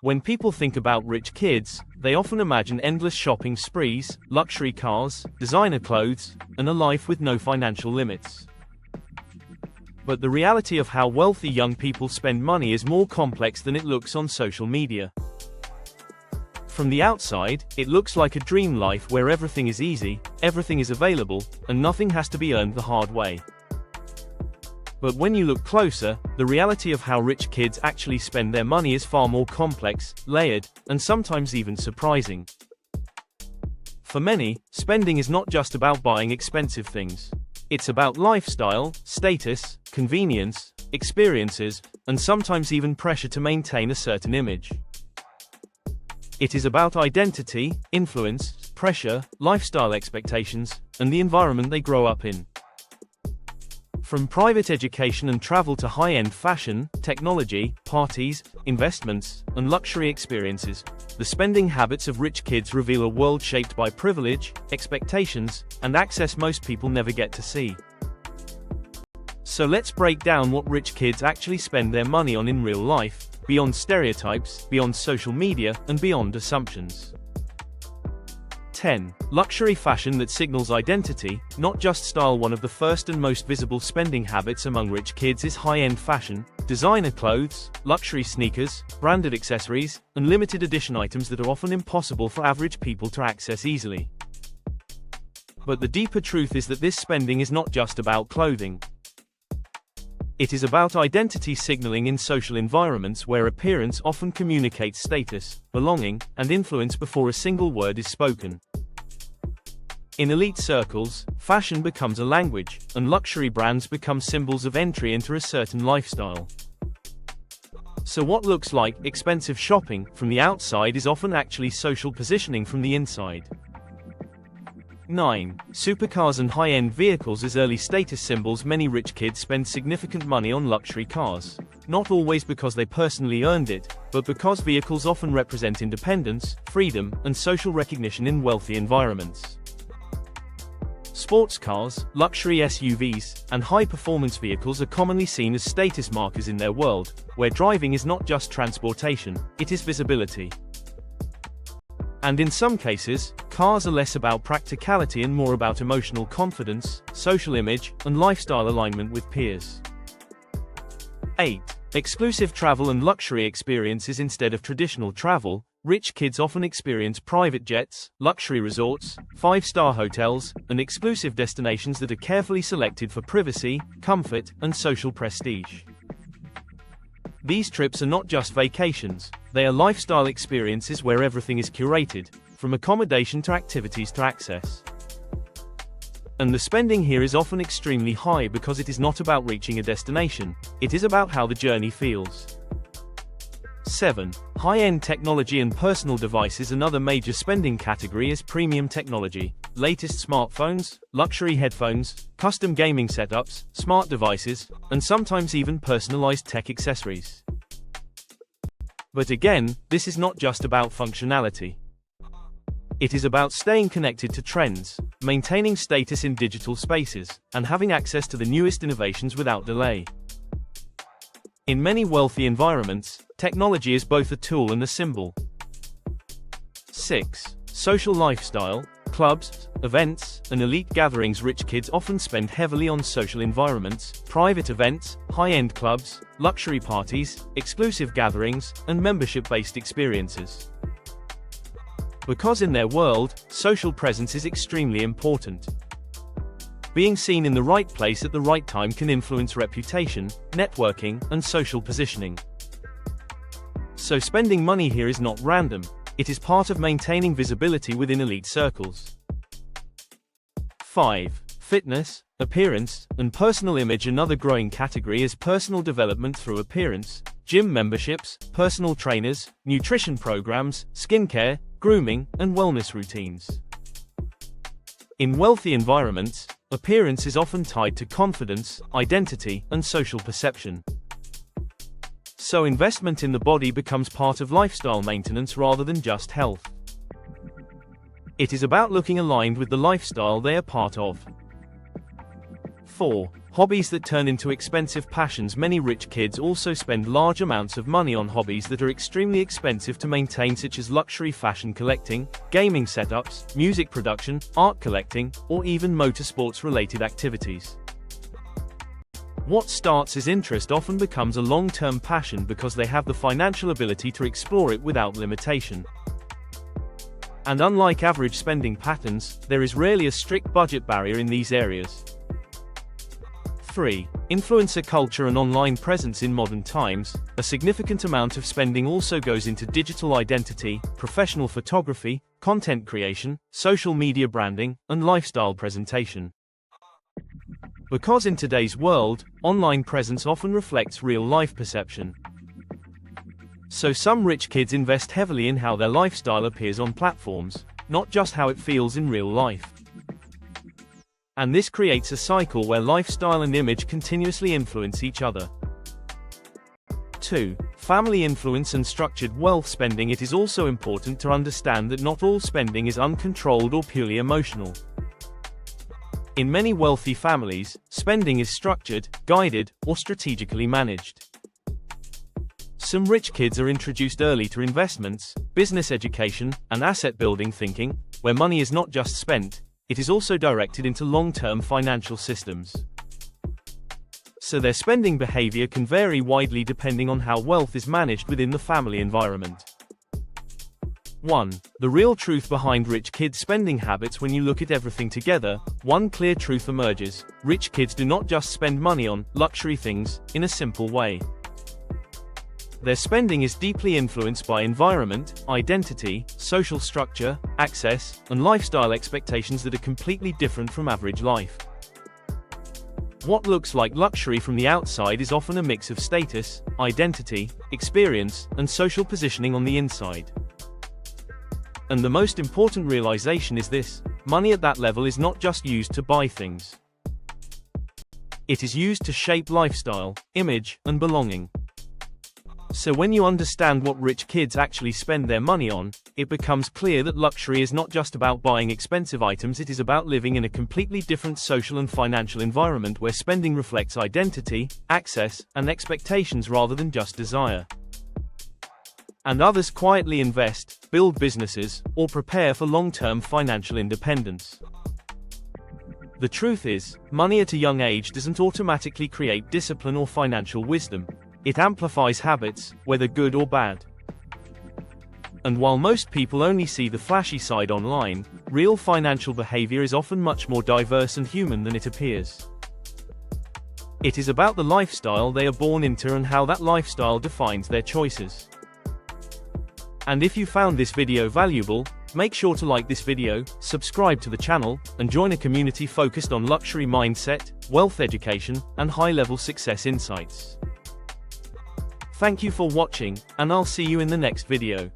When people think about rich kids, they often imagine endless shopping sprees, luxury cars, designer clothes, and a life with no financial limits. But the reality of how wealthy young people spend money is more complex than it looks on social media. From the outside, it looks like a dream life where everything is easy, everything is available, and nothing has to be earned the hard way. But when you look closer, the reality of how rich kids actually spend their money is far more complex, layered, and sometimes even surprising. For many, spending is not just about buying expensive things. It's about lifestyle, status, convenience, experiences, and sometimes even pressure to maintain a certain image. It is about identity, influence, pressure, lifestyle expectations, and the environment they grow up in. From private education and travel to high-end fashion, technology, parties, investments, and luxury experiences, the spending habits of rich kids reveal a world shaped by privilege, expectations, and access most people never get to see. So let's break down what rich kids actually spend their money on in real life, beyond stereotypes, beyond social media, and beyond assumptions. 10. Luxury fashion that signals identity, not just style. One of the first and most visible spending habits among rich kids is high-end fashion, designer clothes, luxury sneakers, branded accessories, and limited edition items that are often impossible for average people to access easily. But the deeper truth is that this spending is not just about clothing. It is about identity signaling in social environments where appearance often communicates status, belonging, and influence before a single word is spoken. In elite circles, fashion becomes a language, and luxury brands become symbols of entry into a certain lifestyle. So what looks like expensive shopping from the outside is often actually social positioning from the inside. 9. Supercars and high-end vehicles as early status symbols. Many rich kids spend significant money on luxury cars, not always because they personally earned it, but because vehicles often represent independence, freedom, and social recognition in wealthy environments. Sports cars, luxury SUVs, and high-performance vehicles are commonly seen as status markers in their world, where driving is not just transportation, it is visibility. And in some cases, cars are less about practicality and more about emotional confidence, social image, and lifestyle alignment with peers. 8. Exclusive travel and luxury experiences instead of traditional travel. Rich kids often experience private jets, luxury resorts, 5-star hotels, and exclusive destinations that are carefully selected for privacy, comfort, and social prestige. These trips are not just vacations, they are lifestyle experiences where everything is curated, from accommodation to activities to access. And the spending here is often extremely high because it is not about reaching a destination, it is about how the journey feels. 7. High-end technology and personal devices. Another major spending category is premium technology. Latest smartphones, luxury headphones, custom gaming setups, smart devices, and sometimes even personalized tech accessories. But again, this is not just about functionality. It is about staying connected to trends, maintaining status in digital spaces, and having access to the newest innovations without delay. In many wealthy environments, technology is both a tool and a symbol. 6. Social lifestyle, clubs, events, and elite gatherings. Rich kids often spend heavily on social environments, private events, high-end clubs, luxury parties, exclusive gatherings, and membership-based experiences. Because in their world, social presence is extremely important. Being seen in the right place at the right time can influence reputation, networking, and social positioning. So spending money here is not random, it is part of maintaining visibility within elite circles. 5. Fitness, appearance, and personal image. Another growing category is personal development through appearance, gym memberships, personal trainers, nutrition programs, skincare, grooming, and wellness routines. In wealthy environments, appearance is often tied to confidence, identity, and social perception. So investment in the body becomes part of lifestyle maintenance rather than just health. It is about looking aligned with the lifestyle they are part of. 4. Hobbies that turn into expensive passions. Many rich kids also spend large amounts of money on hobbies that are extremely expensive to maintain, such as luxury fashion collecting, gaming setups, music production, art collecting, or even motorsports-related activities. What starts as interest often becomes a long-term passion because they have the financial ability to explore it without limitation. And unlike average spending patterns, there is rarely a strict budget barrier in these areas. 3. Influencer culture and online presence. In modern times, a significant amount of spending also goes into digital identity, professional photography, content creation, social media branding, and lifestyle presentation. Because in today's world, online presence often reflects real-life perception. So some rich kids invest heavily in how their lifestyle appears on platforms, not just how it feels in real life. And this creates a cycle where lifestyle and image continuously influence each other. 2. Family influence and structured wealth spending. It is also important to understand that not all spending is uncontrolled or purely emotional. In many wealthy families, spending is structured, guided, or strategically managed. Some rich kids are introduced early to investments, business education, and asset-building thinking, where money is not just spent, it is also directed into long-term financial systems. So their spending behavior can vary widely depending on how wealth is managed within the family environment. 1. The real truth behind rich kids' spending habits. When you look at everything together, one clear truth emerges: rich kids do not just spend money on luxury things in a simple way. Their spending is deeply influenced by environment, identity, social structure, access, and lifestyle expectations that are completely different from average life. What looks like luxury from the outside is often a mix of status, identity, experience, and social positioning on the inside. And the most important realization is this: money at that level is not just used to buy things. It is used to shape lifestyle, image, and belonging. So when you understand what rich kids actually spend their money on, it becomes clear that luxury is not just about buying expensive items, it is about living in a completely different social and financial environment where spending reflects identity, access, and expectations rather than just desire. And others quietly invest, build businesses, or prepare for long-term financial independence. The truth is, money at a young age doesn't automatically create discipline or financial wisdom. It amplifies habits, whether good or bad. And while most people only see the flashy side online, real financial behavior is often much more diverse and human than it appears. It is about the lifestyle they are born into and how that lifestyle defines their choices. And if you found this video valuable, make sure to like this video, subscribe to the channel, and join a community focused on luxury mindset, wealth education, and high-level success insights. Thank you for watching, and I'll see you in the next video.